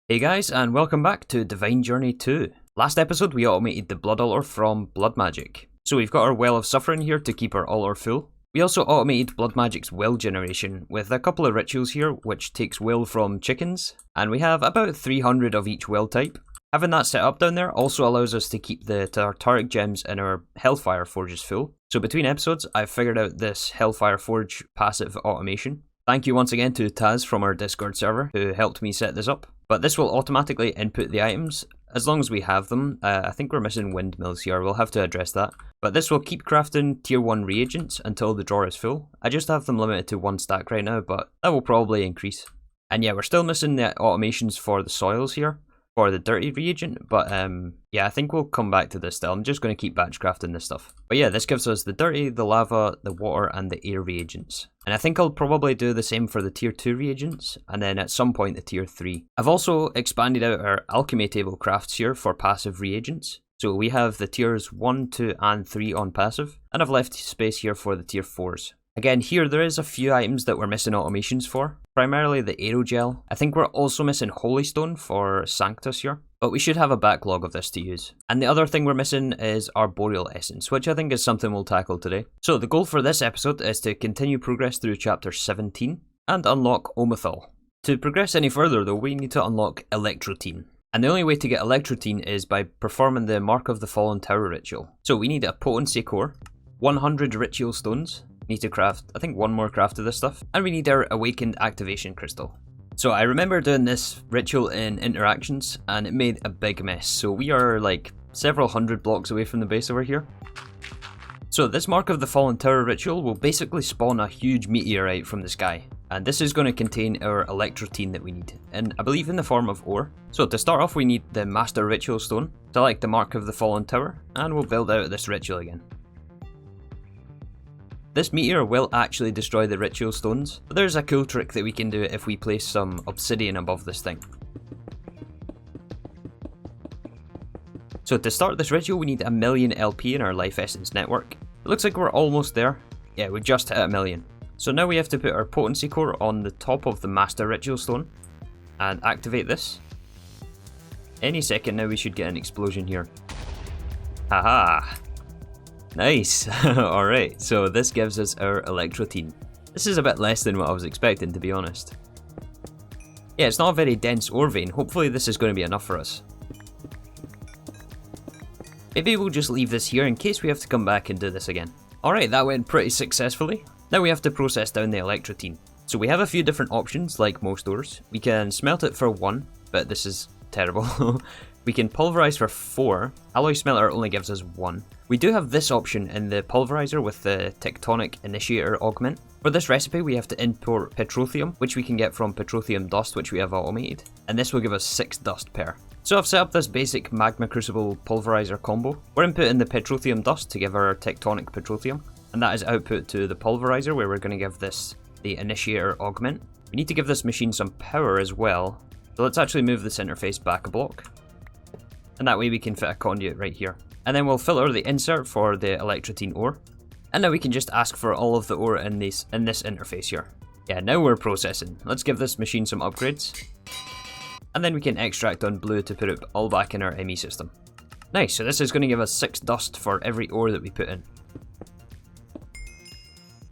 Hey guys, and welcome back to Divine Journey 2. Last episode we automated the blood altar from blood magic. So we've got our well of suffering here to keep our altar full. We also automated blood magic's will generation with a couple of rituals here which takes will from chickens, and we have about 300 of each will type. Having that set up down there also allows us to keep the Tartaric gems in our Hellfire Forges full. So between episodes I've figured out this Hellfire Forge passive automation. Thank you once again to Taz from our Discord server who helped me set this up. But this will automatically input the items as long as we have them. I think we're missing windmills here, we'll have to address that. But this will keep crafting tier 1 reagents until the drawer is full. I just have them limited to 1 stack right now, but that will probably increase. And yeah, we're still missing the automations for the soils here, for the dirty reagent, but yeah, I think we'll come back to this still. I'm just going to keep batch crafting this stuff. But yeah, this gives us the dirty, the lava, the water, and the air reagents. And I think I'll probably do the same for the tier 2 reagents, and then at some point the tier 3. I've also expanded out our alchemy table crafts here for passive reagents. So we have the tiers 1, 2, and 3 on passive, and I've left space here for the tier 4s. Again, here there is a few items that we're missing automations for, primarily the aerogel. I think we're also missing holystone for Sanctus here, but we should have a backlog of this to use. And the other thing we're missing is Arboreal essence, which I think is something we'll tackle today. So the goal for this episode is to continue progress through chapter 17 and unlock Omothol. To progress any further though, we need to unlock Electrotine. And the only way to get Electrotine is by performing the Mark of the Fallen Tower ritual. So we need a potency core, 100 ritual stones, need to craft, I think, 1 more craft of this stuff, and we need our awakened activation crystal. So I remember doing this ritual in interactions and it made a big mess, so we are like several hundred blocks away from the base over here. So this Mark of the Fallen Tower ritual will basically spawn a huge meteorite from the sky, and this is going to contain our Electrotine that we need, and I believe in the form of ore. So to start off we need the Master Ritual Stone, select the Mark of the Fallen Tower, and we'll build out this ritual again. This meteor will actually destroy the ritual stones, but there's a cool trick that we can do if we place some obsidian above this thing. So to start this ritual we need 1,000,000 LP in our life essence network. It looks like we're almost there. Yeah, we just hit 1,000,000. So now we have to put our potency core on the top of the master ritual stone and activate this. Any second now we should get an explosion here. Haha! Nice! Alright, so this gives us our Electrotine. This is a bit less than what I was expecting, to be honest. Yeah, it's not a very dense ore vein. Hopefully this is going to be enough for us. Maybe we'll just leave this here in case we have to come back and do this again. Alright, that went pretty successfully. Now we have to process down the Electrotine. So we have a few different options, like most ores. We can smelt it for 1, but this is terrible. We can pulverize for 4. Alloy smelter only gives us 1. We do have this option in the pulverizer with the Tectonic Initiator augment. For this recipe we have to import petroleum, which we can get from petroleum dust, which we have automated, and this will give us 6 dust per. So I've set up this basic magma crucible pulverizer combo. We're inputting the petroleum dust to give our Tectonic petroleum, and that is output to the pulverizer where we're going to give this the Initiator augment. We need to give this machine some power as well, so let's actually move this interface back a block. And that way we can fit a conduit right here. And then we'll filter the insert for the Electrotine ore. And now we can just ask for all of the ore in this interface here. Yeah, now we're processing. Let's give this machine some upgrades. And then we can extract on blue to put it all back in our ME system. Nice, so this is going to give us 6 dust for every ore that we put in.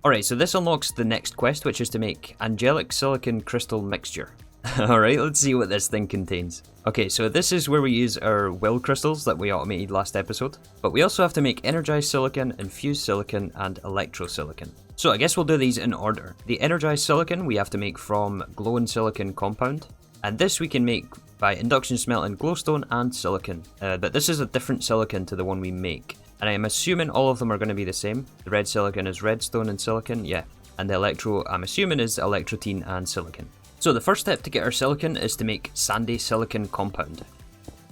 Alright, so this unlocks the next quest, which is to make Angelic Silicon Crystal Mixture. Alright, let's see what this thing contains. Okay, so this is where we use our will crystals that we automated last episode, but we also have to make energized silicon, infused silicon, and electrosilicon. So I guess we'll do these in order. The energized silicon we have to make from glowing silicon compound, and this we can make by induction smelting glowstone and silicon, but this is a different silicon to the one we make, and I am assuming all of them are going to be the same. The red silicon is redstone and silicon, yeah, and the electro I'm assuming is electrotine and silicon. So the first step to get our silicon is to make sandy silicon compound.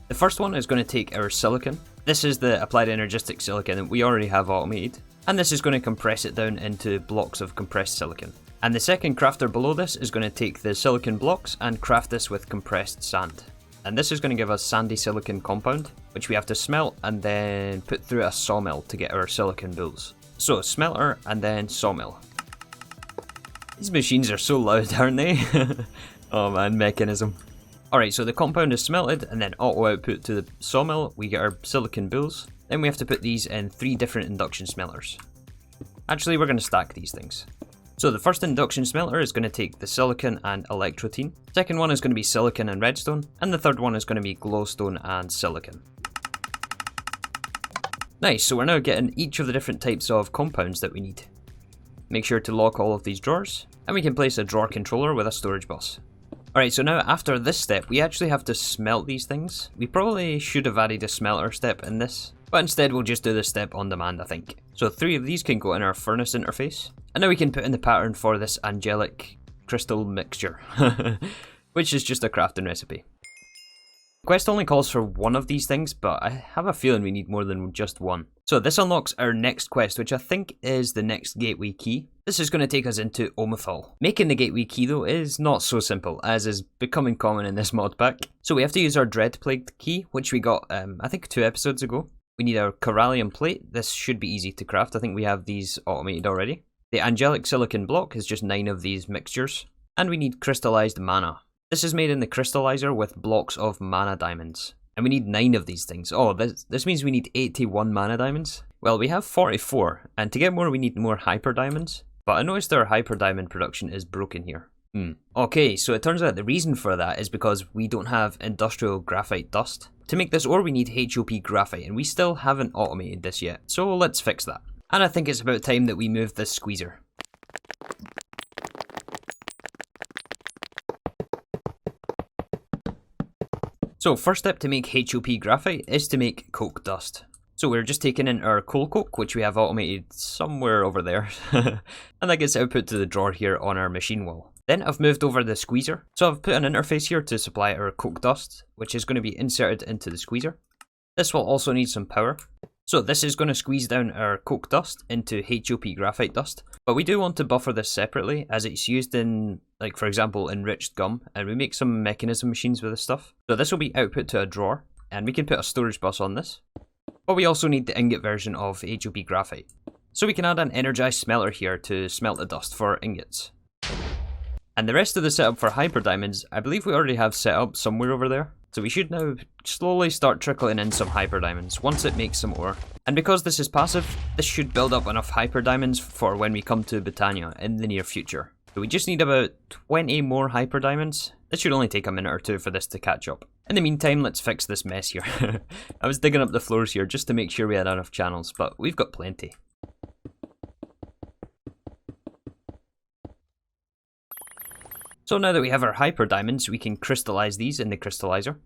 The first one is going to take our silicon. This is the applied energistic silicon that we already have automated, and this is going to compress it down into blocks of compressed silicon. And the second crafter below this is going to take the silicon blocks and craft this with compressed sand. And this is going to give us sandy silicon compound, which we have to smelt and then put through a sawmill to get our silicon boules. So smelter and then sawmill. These machines are so loud, aren't they? Oh man, mechanism. Alright, so the compound is smelted and then auto output to the sawmill. We get our silicon bowls. Then we have to put these in 3 different induction smelters. Actually, we're going to stack these things. So the first induction smelter is going to take the silicon and electrotine. Second one is going to be silicon and redstone. And the third one is going to be glowstone and silicon. Nice, so we're now getting each of the different types of compounds that we need. Make sure to lock all of these drawers. And we can place a drawer controller with a storage bus. Alright, so now after this step, we actually have to smelt these things. We probably should have added a smelter step in this. But instead we'll just do this step on demand, I think. So 3 of these can go in our furnace interface. And now we can put in the pattern for this angelic crystal mixture. Which is just a crafting recipe. The quest only calls for 1 of these things, but I have a feeling we need more than just 1. So this unlocks our next quest, which I think is the next gateway key. This is going to take us into Omothol. Making the gateway key though is not so simple, as is becoming common in this mod pack. So we have to use our dread plagued key, which we got I think 2 episodes ago. We need our corallium plate. This should be easy to craft. I think we have these automated already. The angelic silicon block is just 9 of these mixtures. And we need crystallized mana. This is made in the crystallizer with blocks of mana diamonds. And we need 9 of these things. Oh, this means we need 81 mana diamonds. Well, we have 44. And to get more, we need more hyper diamonds. But I noticed our hyper diamond production is broken here. Okay, so it turns out the reason for that is because we don't have industrial graphite dust. To make this ore we need HOP graphite and we still haven't automated this yet, so let's fix that. And I think it's about time that we move this squeezer. So first step to make HOP graphite is to make coke dust. So we're just taking in our coal coke, which we have automated somewhere over there. And that gets output to the drawer here on our machine wall. Then I've moved over the squeezer. So I've put an interface here to supply our coke dust, which is going to be inserted into the squeezer. This will also need some power. So this is going to squeeze down our coke dust into HOP graphite dust. But we do want to buffer this separately, as it's used in, like for example, enriched gum. And we make some mechanism machines with this stuff. So this will be output to a drawer. And we can put a storage bus on this. But we also need the ingot version of HOP graphite. So we can add an energized smelter here to smelt the dust for ingots. And the rest of the setup for hyper diamonds, I believe we already have set up somewhere over there. So we should now slowly start trickling in some hyper diamonds once it makes some ore. And because this is passive, this should build up enough hyper diamonds for when we come to Botania in the near future. So we just need about 20 more hyper diamonds. This should only take a minute or 2 for this to catch up. In the meantime, let's fix this mess here. I was digging up the floors here just to make sure we had enough channels, but we've got plenty. So now that we have our hyper diamonds, we can crystallize these in the crystallizer.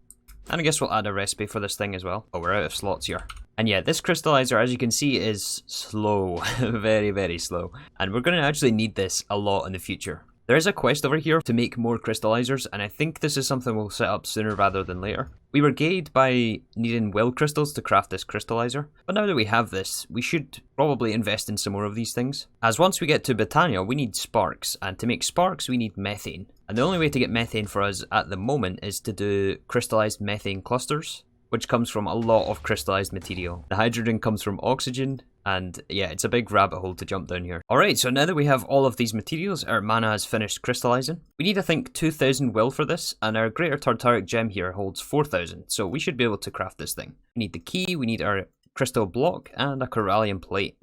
And I guess we'll add a recipe for this thing as well. Oh, we're out of slots here. And yeah, this crystallizer, as you can see, is slow. Very, very slow. And we're going to actually need this a lot in the future. There is a quest over here to make more crystallizers, and I think this is something we'll set up sooner rather than later. We were gated by needing will crystals to craft this crystallizer, but now that we have this, we should probably invest in some more of these things. As once we get to Botania, we need sparks, and to make sparks we need methane. And the only way to get methane for us at the moment is to do crystallized methane clusters, which comes from a lot of crystallized material. The hydrogen comes from oxygen, and yeah, it's a big rabbit hole to jump down here. Alright, so now that we have all of these materials, our mana has finished crystallizing. We need, I think, 2000 will for this, and our greater tartaric gem here holds 4000, so we should be able to craft this thing. We need the key, we need our crystal block, and a corallium plate.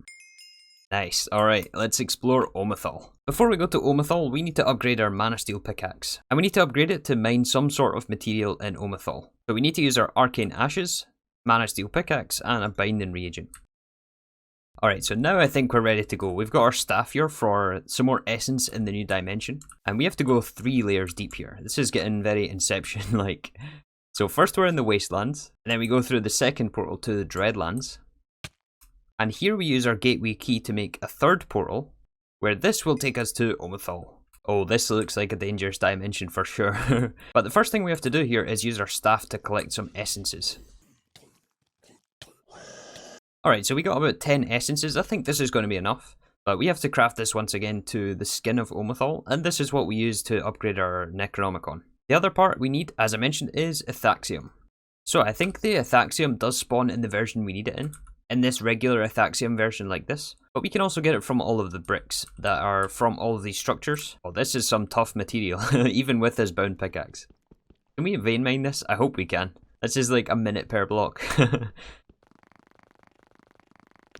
Nice, alright, let's explore Omothol. Before we go to Omothol, we need to upgrade our mana steel pickaxe, and we need to upgrade it to mine some sort of material in Omothol. So we need to use our arcane ashes, mana steel pickaxe, and a binding reagent. Alright, so now I think we're ready to go. We've got our staff here for some more essence in the new dimension. And we have to go 3 layers deep here. This is getting very Inception-like. So first we're in the Wastelands. And then we go through the second portal to the Dreadlands. And here we use our gateway key to make a third portal, where this will take us to Omothol. Oh, this looks like a dangerous dimension for sure. But the first thing we have to do here is use our staff to collect some essences. Alright, so we got about 10 essences. I think this is going to be enough. But we have to craft this once again to the skin of Omothol, and this is what we use to upgrade our Necronomicon. The other part we need, as I mentioned, is Ethaxium. So I think the Ethaxium does spawn in the version we need it in this regular Ethaxium version like this. But we can also get it from all of the bricks that are from all of these structures. Oh, this is some tough material, even with this bound pickaxe. Can we vein mine this? I hope we can. This is like a minute per block.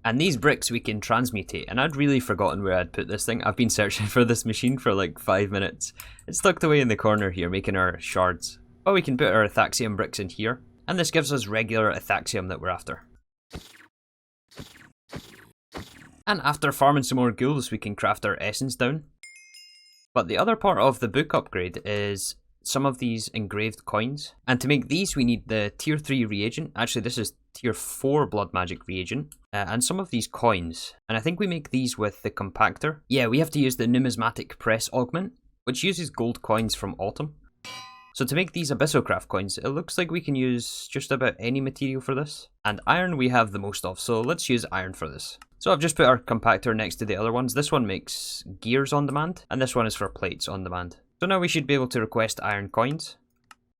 And these bricks we can transmutate, and I'd really forgotten where I'd put this thing. I've been searching for this machine for like 5 minutes. It's tucked away in the corner here, making our shards. But we can put our Ethaxium bricks in here, and this gives us regular Ethaxium that we're after. And after farming some more ghouls, we can craft our essence down. But the other part of the book upgrade is some of these engraved coins. And to make these, we need the tier 3 reagent. Actually, this is tier 4 blood magic reagent. And some of these coins. And I think we make these with the compactor. Yeah, we have to use the numismatic press augment, which uses gold coins from autumn. So to make these Abyssalcraft coins, it looks like we can use just about any material for this. And iron we have the most of, so let's use iron for this. So I've just put our compactor next to the other ones. This one makes gears on demand, and this one is for plates on demand. So now we should be able to request iron coins.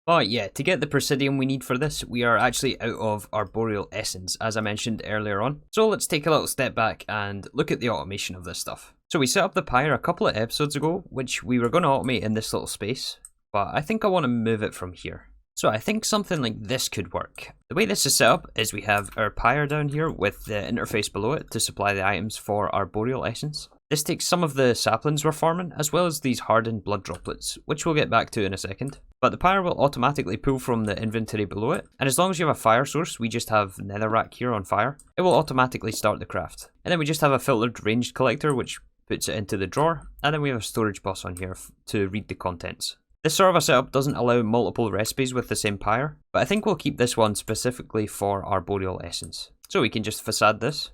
But yeah, to get the Presidium we need for this, we are actually out of Arboreal Essence, as I mentioned earlier on. So let's take a little step back and look at the automation of this stuff. So we set up the pyre a couple of episodes ago, which we were going to automate in this little space. But I think I want to move it from here. So I think something like this could work. The way this is set up is we have our pyre down here with the interface below it to supply the items for Arboreal Essence. This takes some of the saplings we're farming, as well as these hardened blood droplets, which we'll get back to in a second. But the pyre will automatically pull from the inventory below it, and as long as you have a fire source, we just have netherrack here on fire, it will automatically start the craft. And then we just have a filtered ranged collector, which puts it into the drawer, and then we have a storage bus on here to read the contents. This sort of a setup doesn't allow multiple recipes with the same pyre, but I think we'll keep this one specifically for Arboreal Essence. So we can just facade this.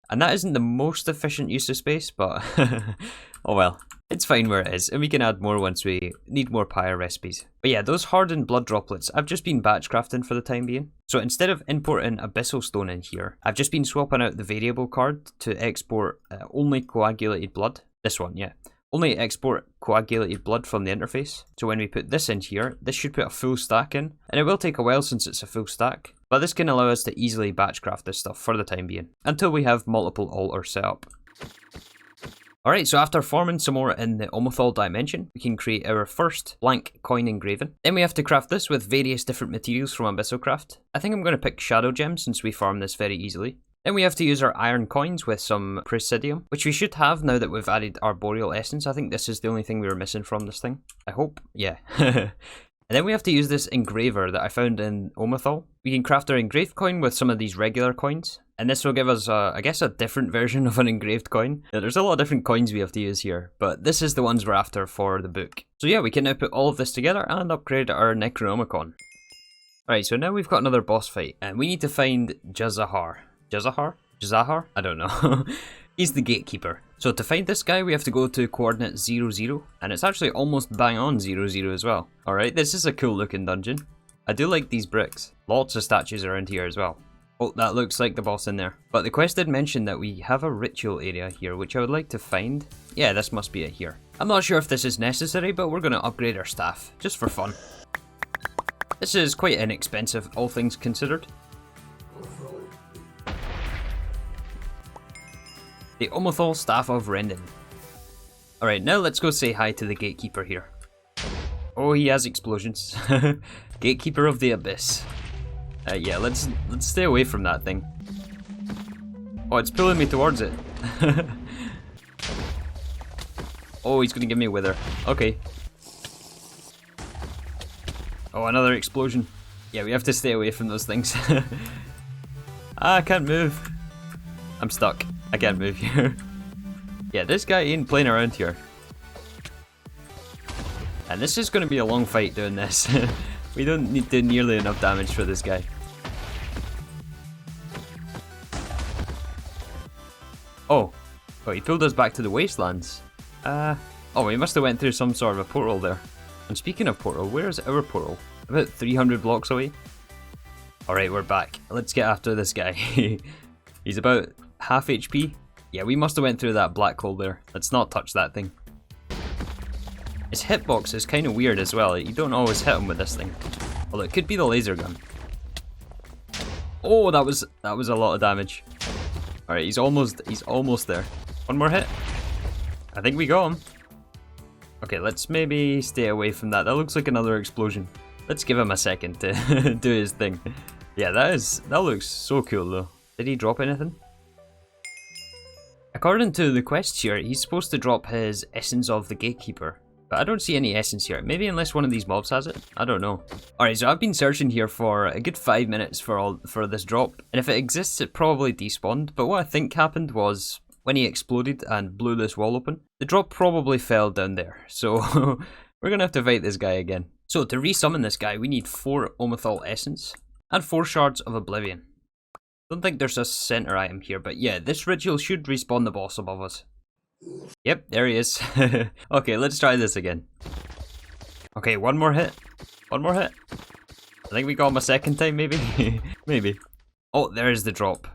And that isn't the most efficient use of space, but oh well. It's fine where it is, and we can add more once we need more pyre recipes. But yeah, those hardened blood droplets, I've just been batch crafting for the time being. So instead of importing Abyssal Stone in here, I've just been swapping out the variable card to export only coagulated blood. This one, yeah. Only export coagulated blood from the interface. So when we put this in here, this should put a full stack in, and it will take a while since it's a full stack, but this can allow us to easily batch craft this stuff for the time being, until we have multiple altars set up. Alright, so after forming some more in the Omothol Dimension, we can create our first blank coin engraving. Then we have to craft this with various different materials from Abyssalcraft. I think I'm going to pick Shadow Gems since we farm this very easily. Then we have to use our iron coins with some Presidium, which we should have now that we've added Arboreal Essence. I think this is the only thing we were missing from this thing. I hope. Yeah. And then we have to use this engraver that I found in Omothol. We can craft our engraved coin with some of these regular coins. And this will give us, I guess, a different version of an engraved coin. Now, there's a lot of different coins we have to use here, but this is the ones we're after for the book. So yeah, we can now put all of this together and upgrade our Necronomicon. Alright, so now we've got another boss fight, and we need to find Jazahar. Jazahar? I don't know. He's the Gatekeeper. So to find this guy, we have to go to coordinate 0, 0, and it's actually almost bang on 0, 0 as well. Alright, this is a cool looking dungeon. I do like these bricks. Lots of statues around here as well. Oh, that looks like the boss in there. But the quest did mention that we have a ritual area here, which I would like to find. Yeah, this must be it here. I'm not sure if this is necessary, but we're going to upgrade our staff, just for fun. This is quite inexpensive, all things considered. The Omothol Staff of Rendon. Alright, now let's go say hi to the Gatekeeper here. Oh, he has explosions. Gatekeeper of the Abyss. Yeah, let's stay away from that thing. Oh, it's pulling me towards it. Oh, he's gonna give me a wither. Okay. Oh, another explosion. Yeah, we have to stay away from those things. I can't move. I'm stuck. I can't move here. Yeah, this guy ain't playing around here. And this is going to be a long fight doing this. We don't need to do nearly enough damage for this guy. Oh. Oh, he pulled us back to the wastelands. Oh, we must have went through some sort of a portal there. And speaking of portal, where is our portal? About 300 blocks away. Alright, we're back. Let's get after this guy. He's about half HP. Yeah, we must have went through that black hole there. Let's not touch that thing. His hitbox is kind of weird as well. You don't always hit him with this thing. Although it could be the laser gun. Oh, that was a lot of damage. Alright, he's almost there. One more hit. I think we got him. Okay, let's maybe stay away from that. That looks like another explosion. Let's give him a second to do his thing. Yeah, that looks so cool though. Did he drop anything? According to the quest here, he's supposed to drop his Essence of the Gatekeeper. But I don't see any essence here. Maybe unless one of these mobs has it. I don't know. Alright, so I've been searching here for a good 5 minutes for this drop. And if it exists, it probably despawned. But what I think happened was, when he exploded and blew this wall open, the drop probably fell down there. So we're going to have to fight this guy again. So to resummon this guy, we need 4 Omothol Essence and 4 Shards of Oblivion. Don't think there's a center item here, but yeah, this ritual should respawn the boss above us. Yep, there he is. Okay, let's try this again. Okay, one more hit. One more hit. I think we got him a second time, maybe? Maybe. Oh, there's the drop.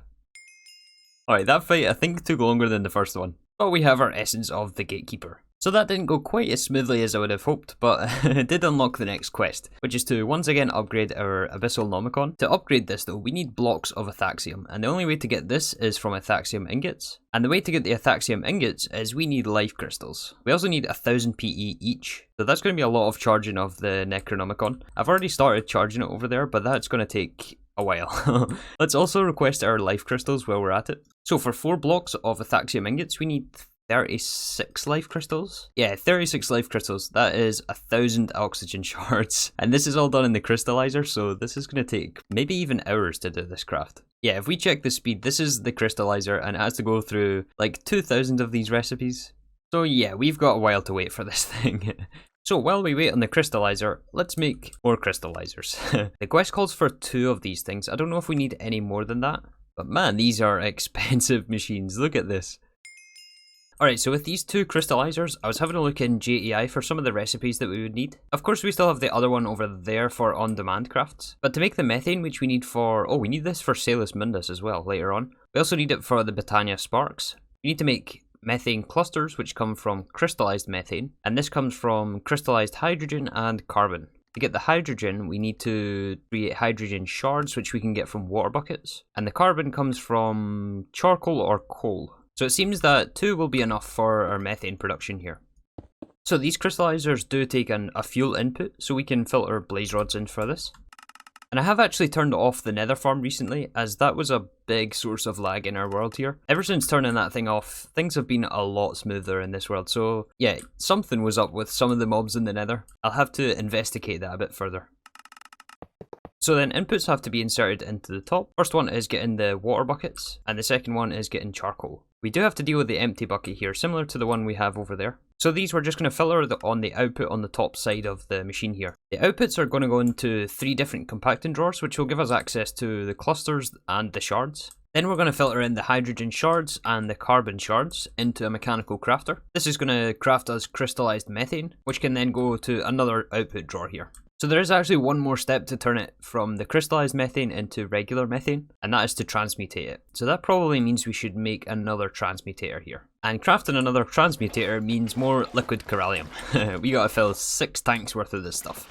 Alright, that fight I think took longer than the first one. But we have our Essence of the Gatekeeper. So that didn't go quite as smoothly as I would have hoped, but it did unlock the next quest, which is to once again upgrade our Abyssal Nomicon. To upgrade this though, we need blocks of Ethaxium, and the only way to get this is from Ethaxium Ingots. And the way to get the Ethaxium Ingots is we need life crystals. We also need 1000 PE each, so that's going to be a lot of charging of the Necronomicon. I've already started charging it over there, but that's going to take a while. Let's also request our life crystals while we're at it. So for 4 blocks of Ethaxium Ingots, we need 36 life crystals? Yeah, 36 life crystals. That is 1000 oxygen shards. And this is all done in the Crystallizer, so this is going to take maybe even hours to do this craft. Yeah, if we check the speed, this is the Crystallizer, and it has to go through like 2000 of these recipes. So yeah, we've got a while to wait for this thing. So while we wait on the Crystallizer, let's make more Crystallizers. The quest calls for 2 of these things. I don't know if we need any more than that. But man, these are expensive machines. Look at this. Alright, so with these 2 Crystallizers, I was having a look in JEI for some of the recipes that we would need. Of course, we still have the other one over there for on-demand crafts. But to make the methane, which we need for... Oh, we need this for Salus Mundus as well, later on. We also need it for the Botania Sparks. We need to make methane clusters, which come from crystallized methane. And this comes from crystallized hydrogen and carbon. To get the hydrogen, we need to create hydrogen shards, which we can get from water buckets. And the carbon comes from charcoal or coal. So it seems that 2 will be enough for our methane production here. So these crystallizers do take a fuel input, so we can filter blaze rods in for this. And I have actually turned off the nether farm recently, as that was a big source of lag in our world here. Ever since turning that thing off, things have been a lot smoother in this world. So yeah, something was up with some of the mobs in the nether. I'll have to investigate that a bit further. So then inputs have to be inserted into the top. First one is getting the water buckets, and the second one is getting charcoal. We do have to deal with the empty bucket here, similar to the one we have over there. So these we're just going to filter on the output on the top side of the machine here. The outputs are going to go into 3 different compacting drawers, which will give us access to the clusters and the shards. Then we're going to filter in the hydrogen shards and the carbon shards into a mechanical crafter. This is going to craft us crystallized methane, which can then go to another output drawer here. So there is actually one more step to turn it from the crystallized methane into regular methane, and that is to transmutate it. So that probably means we should make another transmutator here. And crafting another transmutator means more liquid corallium. We gotta fill 6 tanks worth of this stuff.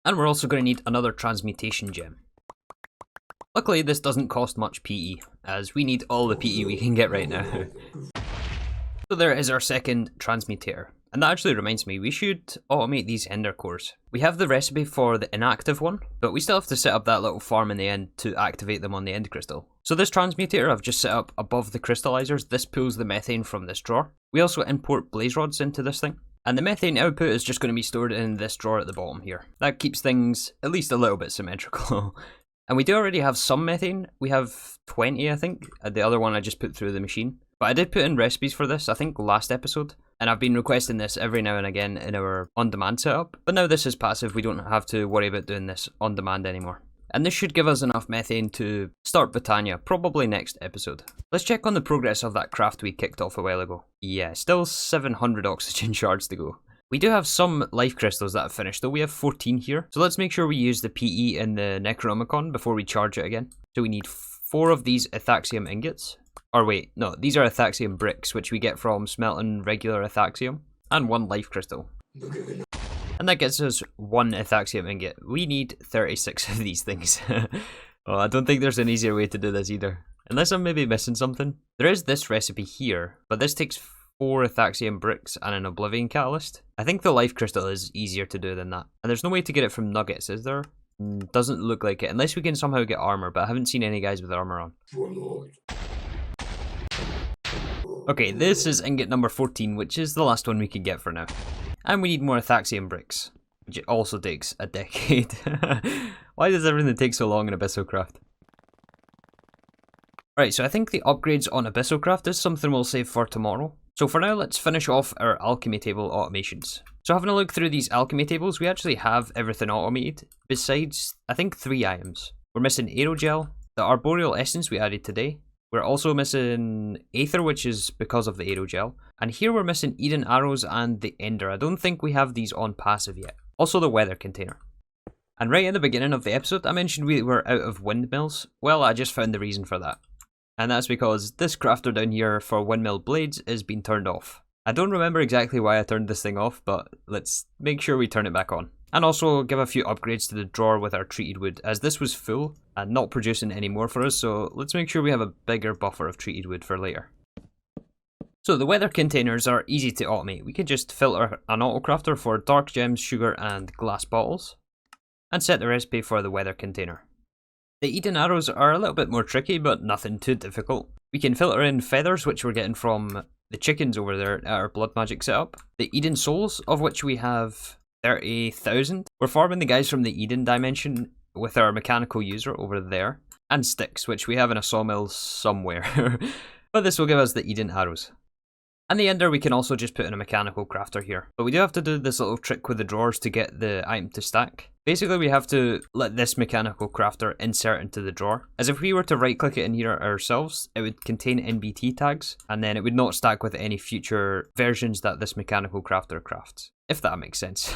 And we're also going to need another transmutation gem. Luckily this doesn't cost much PE, as we need all the PE we can get right now. So there is our second transmutator. And that actually reminds me, we should automate these ender cores. We have the recipe for the inactive one, but we still have to set up that little farm in the end to activate them on the end crystal. So this transmutator I've just set up above the crystallizers. This pulls the methane from this drawer. We also import blaze rods into this thing. And the methane output is just going to be stored in this drawer at the bottom here. That keeps things at least a little bit symmetrical. And we do already have some methane. We have 20, I think. The other one I just put through the machine. But I did put in recipes for this, I think last episode. And I've been requesting this every now and again in our on-demand setup. But now this is passive, we don't have to worry about doing this on-demand anymore. And this should give us enough methane to start Botania, probably next episode. Let's check on the progress of that craft we kicked off a while ago. Yeah, still 700 oxygen shards to go. We do have some life crystals that have finished, though we have 14 here. So let's make sure we use the PE in the Necronomicon before we charge it again. So we need 4 of these Ethaxium Ingots. Or wait, no, these are Ethaxium bricks, which we get from smelting regular Ethaxium. And 1 life crystal. And that gets us 1 Ethaxium Ingot. We need 36 of these things. Oh, I don't think there's an easier way to do this either. Unless I'm maybe missing something. There is this recipe here, but this takes 4 Ethaxium bricks and an Oblivion Catalyst. I think the Life Crystal is easier to do than that. And there's no way to get it from nuggets, is there? Doesn't look like it, unless we can somehow get armor, but I haven't seen any guys with armor on. Okay, this is ingot number 14, which is the last one we can get for now. And we need more Ethaxium bricks, which also takes a decade. Why does everything take so long in Abyssalcraft? Right, so I think the upgrades on Abyssalcraft is something we'll save for tomorrow. So for now, let's finish off our Alchemy Table automations. So having a look through these Alchemy Tables, we actually have everything automated, besides, I think, 3 items. We're missing Aerogel, the Arboreal Essence we added today. We're also missing Aether, which is because of the Aerogel. And here we're missing Eden Arrows and the Ender. I don't think we have these on passive yet. Also the Weather Container. And right at the beginning of the episode, I mentioned we were out of windmills. Well, I just found the reason for that. And that's because this crafter down here for windmill blades is being turned off. I don't remember exactly why I turned this thing off, but let's make sure we turn it back on. And also give a few upgrades to the drawer with our treated wood, as this was full and not producing any more for us, so let's make sure we have a bigger buffer of treated wood for later. So the weather containers are easy to automate. We can just filter an autocrafter for dark gems, sugar and glass bottles, and set the recipe for the weather container. The Eden arrows are a little bit more tricky, but nothing too difficult. We can filter in feathers, which we're getting from the chickens over there at our blood magic setup. The Eden souls, of which we have 30,000. We're farming the guys from the Eden dimension with our mechanical user over there. And sticks, which we have in a sawmill somewhere. But this will give us the Eden arrows. And the ender we can also just put in a mechanical crafter here. But we do have to do this little trick with the drawers to get the item to stack. Basically we have to let this mechanical crafter insert into the drawer. As if we were to right click it in here ourselves, it would contain NBT tags. And then it would not stack with any future versions that this mechanical crafter crafts. If that makes sense.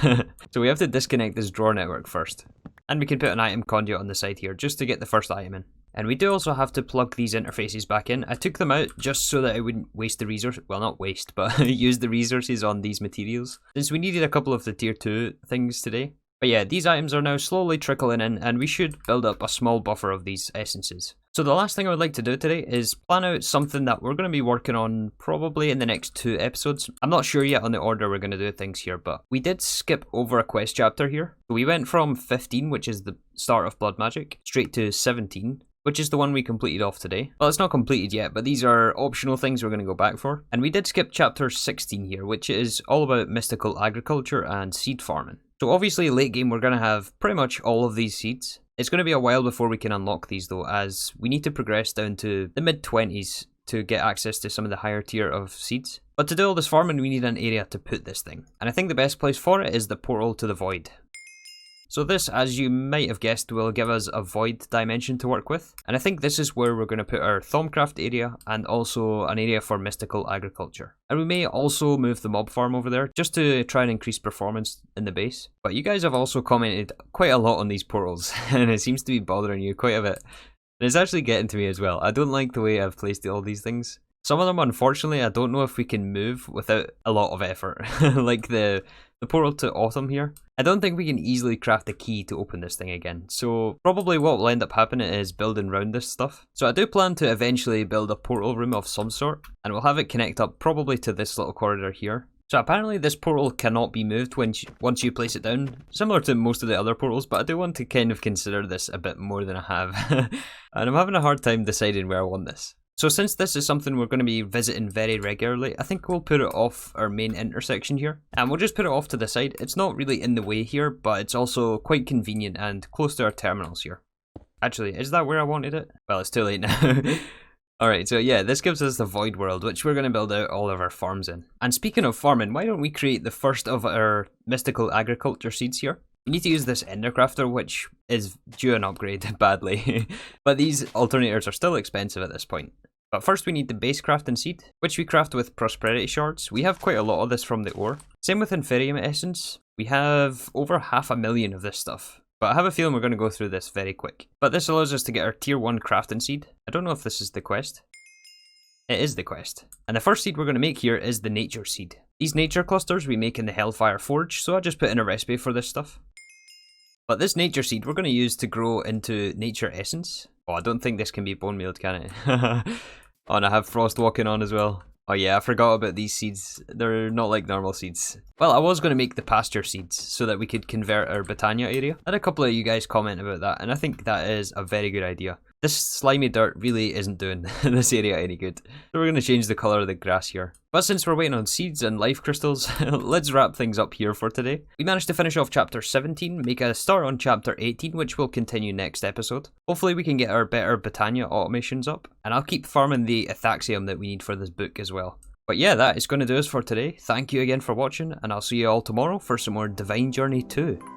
So we have to disconnect this drawer network first. And we can put an item conduit on the side here just to get the first item in. And we do also have to plug these interfaces back in. I took them out just so that I wouldn't waste the resources, well not waste, but use the resources on these materials, since we needed a couple of the tier 2 things today. But yeah, these items are now slowly trickling in, and we should build up a small buffer of these essences. So the last thing I would like to do today is plan out something that we're going to be working on probably in the next 2 episodes. I'm not sure yet on the order we're going to do things here, but we did skip over a quest chapter here. We went from 15, which is the start of blood magic, straight to 17. Which is the one we completed off today. Well, it's not completed yet, but these are optional things we're going to go back for. And we did skip chapter 16 here, which is all about mystical agriculture and seed farming. So obviously late game we're going to have pretty much all of these seeds. It's going to be a while before we can unlock these though, as we need to progress down to the mid-20s to get access to some of the higher tier of seeds. But to do all this farming we need an area to put this thing. And I think the best place for it is the portal to the void. So this, as you might have guessed, will give us a void dimension to work with. And I think this is where we're going to put our Thaumcraft area and also an area for mystical agriculture. And we may also move the mob farm over there just to try and increase performance in the base. But you guys have also commented quite a lot on these portals and it seems to be bothering you quite a bit. And it's actually getting to me as well. I don't like the way I've placed all these things. Some of them, unfortunately, I don't know if we can move without a lot of effort. Like the portal to autumn here. I don't think we can easily craft a key to open this thing again. So probably what will end up happening is building around this stuff. So I do plan to eventually build a portal room of some sort. And we'll have it connect up probably to this little corridor here. So apparently this portal cannot be moved once you place it down. Similar to most of the other portals, but I do want to kind of consider this a bit more than I have. And I'm having a hard time deciding where I want this. So since this is something we're going to be visiting very regularly, I think we'll put it off our main intersection here. And we'll just put it off to the side. It's not really in the way here, but it's also quite convenient and close to our terminals here. Actually, is that where I wanted it? Well, it's too late now. Alright, so yeah, this gives us the void world, which we're going to build out all of our farms in. And speaking of farming, why don't we create the first of our mystical agriculture seeds here? We need to use this ender crafter, which is due an upgrade badly. But these alternators are still expensive at this point. But first we need the base crafting seed, which we craft with prosperity shards. We have quite a lot of this from the ore. Same with inferium essence. We have over 500,000 of this stuff. But I have a feeling we're going to go through this very quick. But this allows us to get our tier 1 crafting seed. I don't know if this is the quest. It is the quest. And the first seed we're going to make here is the nature seed. These nature clusters we make in the Hellfire Forge, so I just put in a recipe for this stuff. But this nature seed we're going to use to grow into nature essence. Oh, I don't think this can be bone mealed, can it? Oh, and I have frost walking on as well. Oh yeah, I forgot about these seeds. They're not like normal seeds. Well, I was going to make the pasture seeds so that we could convert our Botania area. I had a couple of you guys comment about that, and I think that is a very good idea. This slimy dirt really isn't doing this area any good. So we're going to change the colour of the grass here. But since we're waiting on seeds and life crystals, let's wrap things up here for today. We managed to finish off chapter 17, make a start on chapter 18, which will continue next episode. Hopefully we can get our better Botania automations up, and I'll keep farming the Ethaxium that we need for this book as well. But yeah, that is going to do us for today. Thank you again for watching, and I'll see you all tomorrow for some more Divine Journey 2.